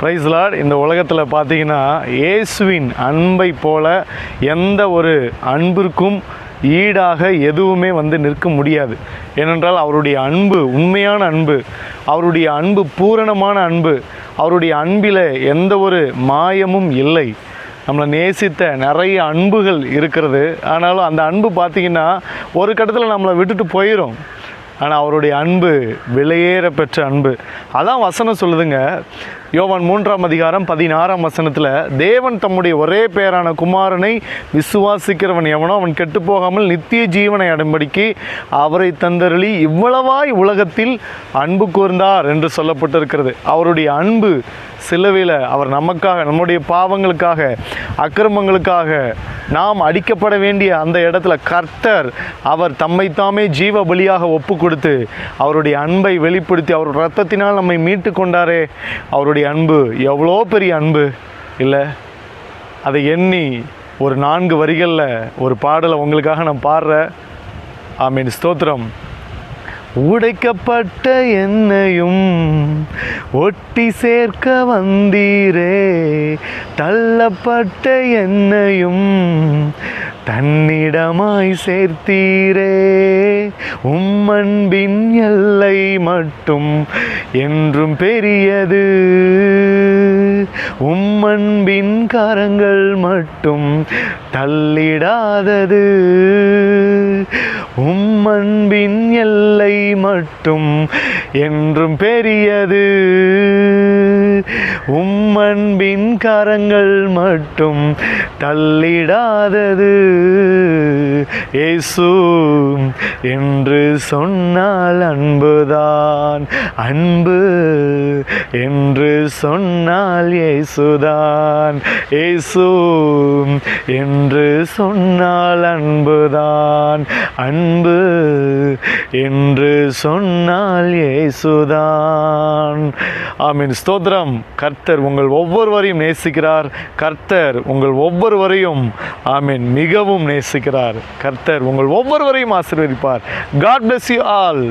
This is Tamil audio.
Price Lord. இந்த உலகத்தில் பார்த்தீங்கன்னா இயேசுவின் அன்பை போல எந்த ஒரு அன்பிற்கும் ஈடாக எதுவுமே நிற்க முடியாது. ஏனென்றால் அவருடைய அன்பு உண்மையான அன்பு, அவருடைய அன்பு பூரணமான அன்பு, அவருடைய அன்பில் எந்த ஒரு மாயமும் இல்லை. நம்மளை நேசித்த நிறைய அன்புகள் இருக்கிறது. ஆனாலும் அந்த அன்பு பார்த்திங்கன்னா ஒரு கட்டத்தில் நம்மளை விட்டுட்டு போயிடும். ஆனால் அவருடைய அன்பு விலையேற பெற்ற அன்பு. அதான் வசனம் சொல்லுதுங்க. யோவான் 3:16 தேவன் தம்முடைய ஒரே பேரான குமாரனை விசுவாசிக்கிறவன் எவனோ அவன் கெட்டு போகாமல் நித்திய ஜீவனை அடைம்படிக்கு அவரை தந்தருளி இவ்வளவாய் உலகத்தில் அன்பு கூர்ந்தார் என்று சொல்லப்பட்டிருக்கிறது. அவருடைய அன்பு சிலுவையில் அவர் நமக்காக, நம்முடைய பாவங்களுக்காக, அக்கிரமங்களுக்காக நாம் அடிக்கப்பட வேண்டிய அந்த இடத்துல கர்த்தர் அவர் தம்மைத்தாமே ஜீவ பலியாக ஒப்பு கொடுத்து அவருடைய அன்பை வெளிப்படுத்தி அவர் இரத்தத்தினால் நம்மை மீட்டு கொண்டாரே. அவருடைய அன்பு எவ்வளோ பெரிய அன்பு இல்லை? அதை எண்ணி ஒரு 4 வரிகளில் ஒரு பாடலை உங்களுக்காக நான் பாடுறேன். ஆமீன், ஸ்தோத்திரம். உடைக்கப்பட்ட என்னையும் ஒட்டி சேர்க்க வந்தீரே, தள்ளப்பட்ட என்னையும் தன்னிடமாய் சேர்த்தீரே, உம்மன்பின் எல்லை மட்டும் என்றும் பெரியது, உம்மன்பின் கரங்கள் மட்டும் தள்ளிடாதது, உம்மன்பின் எல்லை மட்டும் என்றும் பெரியது, உம்மன்பின் கரங்கள் மட்டும் தள்ளிடாதது. இயேசு என்று சொன்னால் அன்புதான், அன்பு என்று சொன்னால் இயேசுதான், இயேசு என்று சொன்னால் அன்புதான், அன்பு என்று சொன்னால் இயேசுதான். ஆமீன், ஸ்தோத்திரம். கர்த்தர் உங்கள் ஒவ்வொருவரையும் நேசிக்கிறார். கர்த்தர் உங்கள் ஒவ்வொருவரையும் ஆமீன் மிகவும் நேசிக்கிறார். கர்த்தர் உங்கள் ஒவ்வொருவரையும் ஆசீர்வதிப்பார். God bless you all.